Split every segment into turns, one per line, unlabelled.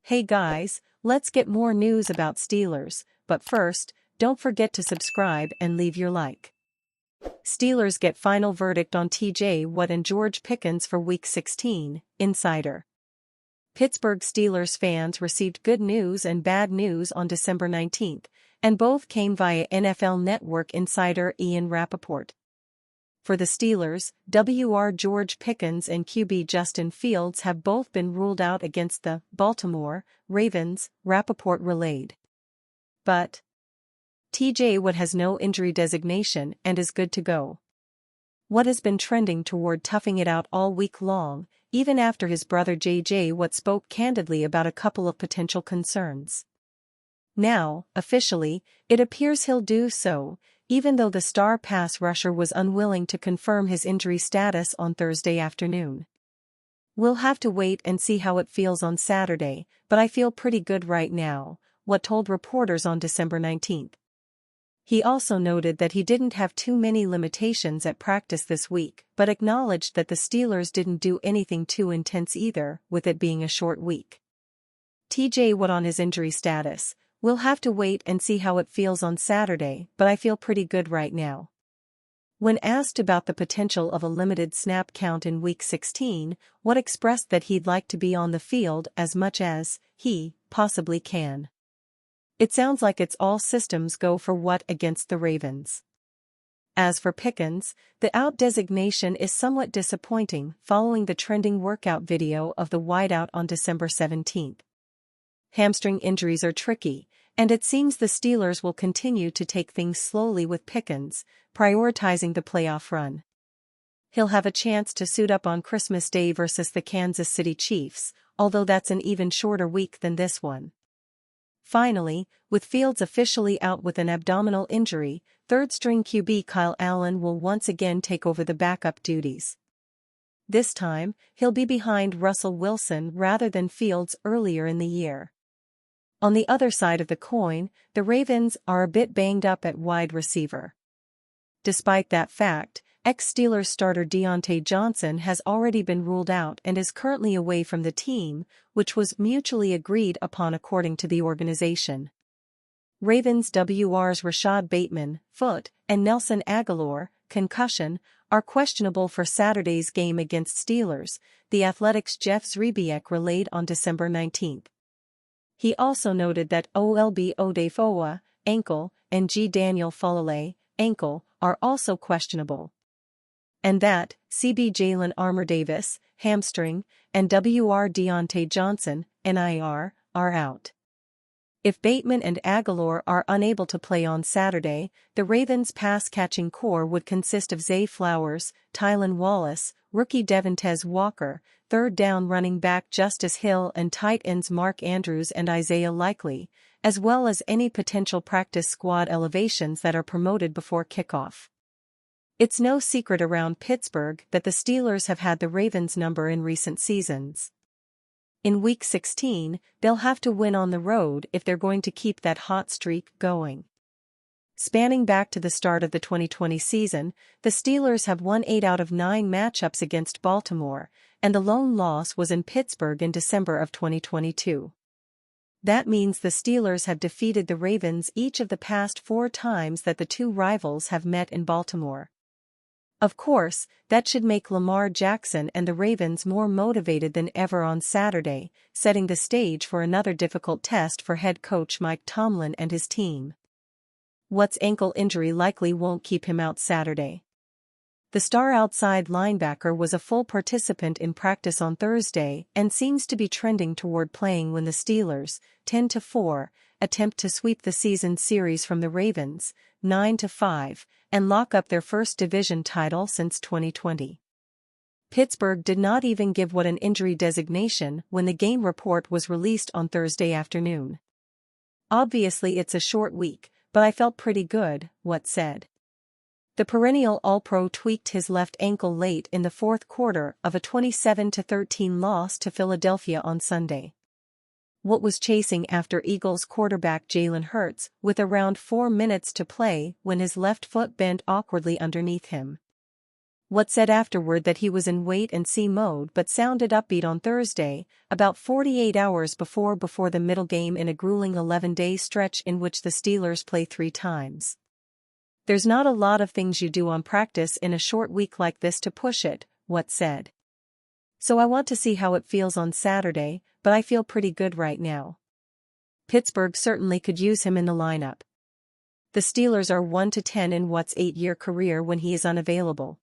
Hey guys, let's get more news about Steelers, but first, don't forget to subscribe and leave your like. Steelers get final verdict on TJ Watt and George Pickens for Week 16, Insider. Pittsburgh Steelers fans received good news and bad news on December 19, and both came via NFL Network insider Ian Rappaport. For the Steelers, Wr. George Pickens and QB Justin Fields have both been ruled out against the Baltimore Ravens, Rappaport relayed. But TJ Watt has no injury designation and is good to go. Watt has been trending toward toughing it out all week long, even after his brother J.J. Watt spoke candidly about a couple of potential concerns. Now, officially, it appears he'll do so, even though the star pass rusher was unwilling to confirm his injury status on Thursday afternoon. "We'll have to wait and see how it feels on Saturday, but I feel pretty good right now," Watt told reporters on December 19. He also noted that he didn't have too many limitations at practice this week, but acknowledged that the Steelers didn't do anything too intense either, with it being a short week. TJ Watt on his injury status: "We'll have to wait and see how it feels on Saturday, but I feel pretty good right now." When asked about the potential of a limited snap count in Week 16, Watt expressed that he'd like to be on the field as much as he possibly can. It sounds like it's all systems go for Watt against the Ravens. As for Pickens, the out designation is somewhat disappointing following the trending workout video of the wideout on December 17. Hamstring injuries are tricky, and it seems the Steelers will continue to take things slowly with Pickens, prioritizing the playoff run. He'll have a chance to suit up on Christmas Day versus the Kansas City Chiefs, although that's an even shorter week than this one. Finally, with Fields officially out with an abdominal injury, third-string QB Kyle Allen will once again take over the backup duties. This time, he'll be behind Russell Wilson rather than Fields earlier in the year. On the other side of the coin, the Ravens are a bit banged up at wide receiver. Despite that fact, ex-Steelers starter Deontay Johnson has already been ruled out and is currently away from the team, which was mutually agreed upon according to the organization. Ravens Wr's Rashad Bateman, foot, and Nelson Agholor, concussion, are questionable for Saturday's game against Steelers, The Athletic's Jeff Zrebiec relayed on December 19. He also noted that Olb Odefowa, ankle, and G. Daniel Fulale, ankle, are also questionable. And that CB Jalen Armour-Davis, hamstring, and Wr Deontay Johnson, NIR, are out. If Bateman and Agholor are unable to play on Saturday, the Ravens' pass-catching core would consist of Zay Flowers, Tylan Wallace, rookie Devontae Walker, third-down running back Justice Hill and tight ends Mark Andrews and Isaiah Likely, as well as any potential practice squad elevations that are promoted before kickoff. It's no secret around Pittsburgh that the Steelers have had the Ravens' number in recent seasons. In Week 16, they'll have to win on the road if they're going to keep that hot streak going. Spanning back to the start of the 2020 season, the Steelers have won 8 out of 9 matchups against Baltimore, and the lone loss was in Pittsburgh in December of 2022. That means the Steelers have defeated the Ravens each of the past 4 times that the two rivals have met in Baltimore. Of course, that should make Lamar Jackson and the Ravens more motivated than ever on Saturday, setting the stage for another difficult test for head coach Mike Tomlin and his team. Watt's ankle injury likely won't keep him out Saturday. The star outside linebacker was a full participant in practice on Thursday and seems to be trending toward playing when the Steelers, 10-4, attempt to sweep the season series from the Ravens, 9-5, and lock up their first division title since 2020. Pittsburgh did not even give Watt an injury designation when the game report was released on Thursday afternoon. "Obviously it's a short week, but I felt pretty good," Watt said. The perennial All-Pro tweaked his left ankle late in the fourth quarter of a 27-13 loss to Philadelphia on Sunday. Watt was chasing after Eagles quarterback Jalen Hurts with around 4 minutes to play when his left foot bent awkwardly underneath him. Watt said afterward that he was in wait-and-see mode but sounded upbeat on Thursday, about 48 hours before the middle game in a grueling 11-day stretch in which the Steelers play 3 times. "There's not a lot of things you do on practice in a short week like this to push it," Watt said. "So I want to see how it feels on Saturday, but I feel pretty good right now." Pittsburgh certainly could use him in the lineup. The Steelers are 1-10 in Watt's 8-year career when he is unavailable.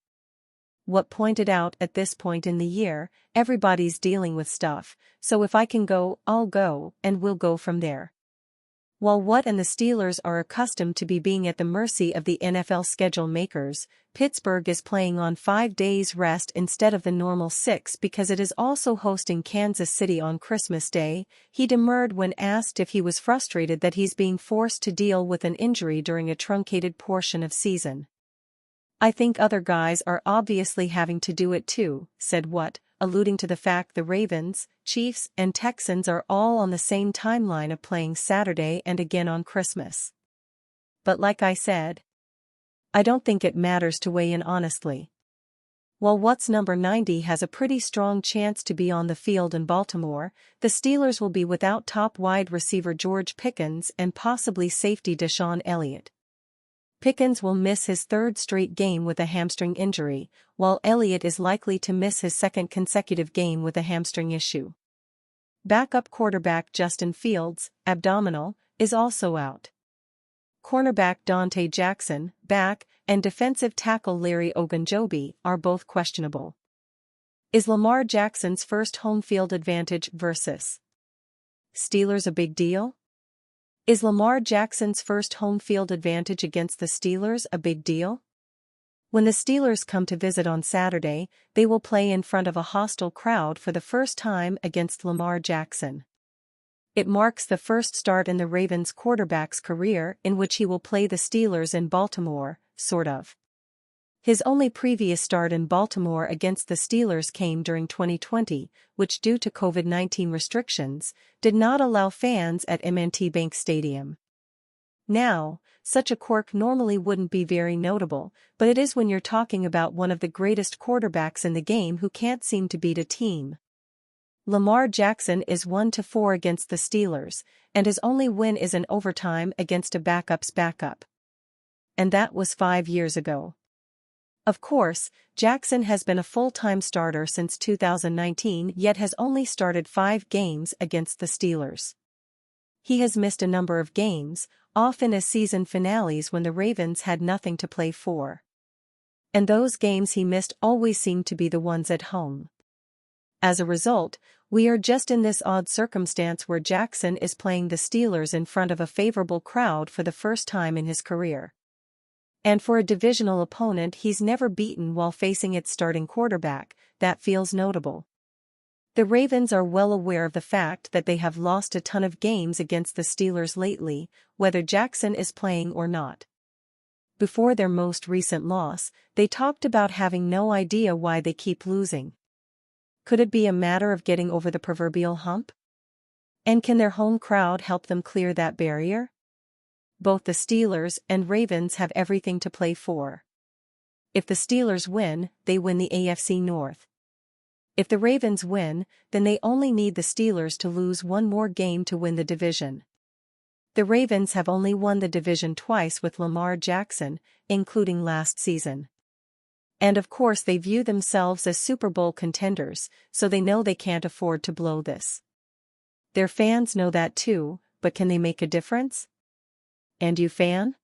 Watt pointed out at this point in the year, everybody's dealing with stuff, so if I can go, I'll go, and we'll go from there. While Watt and the Steelers are accustomed to being at the mercy of the NFL schedule makers, Pittsburgh is playing on 5 days rest instead of the normal 6 because it is also hosting Kansas City on Christmas Day. He demurred when asked if he was frustrated that he's being forced to deal with an injury during a truncated portion of season. "I think other guys are obviously having to do it too," said Watt, alluding to the fact the Ravens, Chiefs, and Texans are all on the same timeline of playing Saturday and again on Christmas. "But like I said, I don't think it matters to weigh in honestly." While Watt's number 90 has a pretty strong chance to be on the field in Baltimore, the Steelers will be without top wide receiver George Pickens and possibly safety Deshaun Elliott. Pickens will miss his 3rd straight game with a hamstring injury, while Elliott is likely to miss his 2nd consecutive game with a hamstring issue. Backup quarterback Justin Fields, abdominal, is also out. Cornerback Dante Jackson, back, and defensive tackle Larry Ogunjobi are both questionable. Is Lamar Jackson's first home field advantage versus Steelers a big deal? Is Lamar Jackson's first home field advantage against the Steelers a big deal? When the Steelers come to visit on Saturday, they will play in front of a hostile crowd for the first time against Lamar Jackson. It marks the first start in the Ravens quarterback's career in which he will play the Steelers in Baltimore, sort of. His only previous start in Baltimore against the Steelers came during 2020, which due to COVID-19 restrictions, did not allow fans at M&T Bank Stadium. Now, such a quirk normally wouldn't be very notable, but it is when you're talking about one of the greatest quarterbacks in the game who can't seem to beat a team. Lamar Jackson is 1-4 against the Steelers, and his only win is in overtime against a backup's backup. And that was 5 years ago. Of course, Jackson has been a full-time starter since 2019 yet has only started 5 games against the Steelers. He has missed a number of games, often as season finales when the Ravens had nothing to play for. And those games he missed always seemed to be the ones at home. As a result, we are just in this odd circumstance where Jackson is playing the Steelers in front of a favorable crowd for the first time in his career. And for a divisional opponent he's never beaten while facing its starting quarterback, that feels notable. The Ravens are well aware of the fact that they have lost a ton of games against the Steelers lately, whether Jackson is playing or not. Before their most recent loss, they talked about having no idea why they keep losing. Could it be a matter of getting over the proverbial hump? And can their home crowd help them clear that barrier? Both the Steelers and Ravens have everything to play for. If the Steelers win, they win the AFC North. If the Ravens win, then they only need the Steelers to lose one more game to win the division. The Ravens have only won the division twice with Lamar Jackson, including last season. And of course they view themselves as Super Bowl contenders, so they know they can't afford to blow this. Their fans know that too, but can they make a difference? And you fan?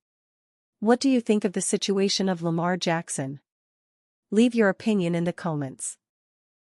What do you think of the situation of Lamar Jackson? Leave your opinion in the comments.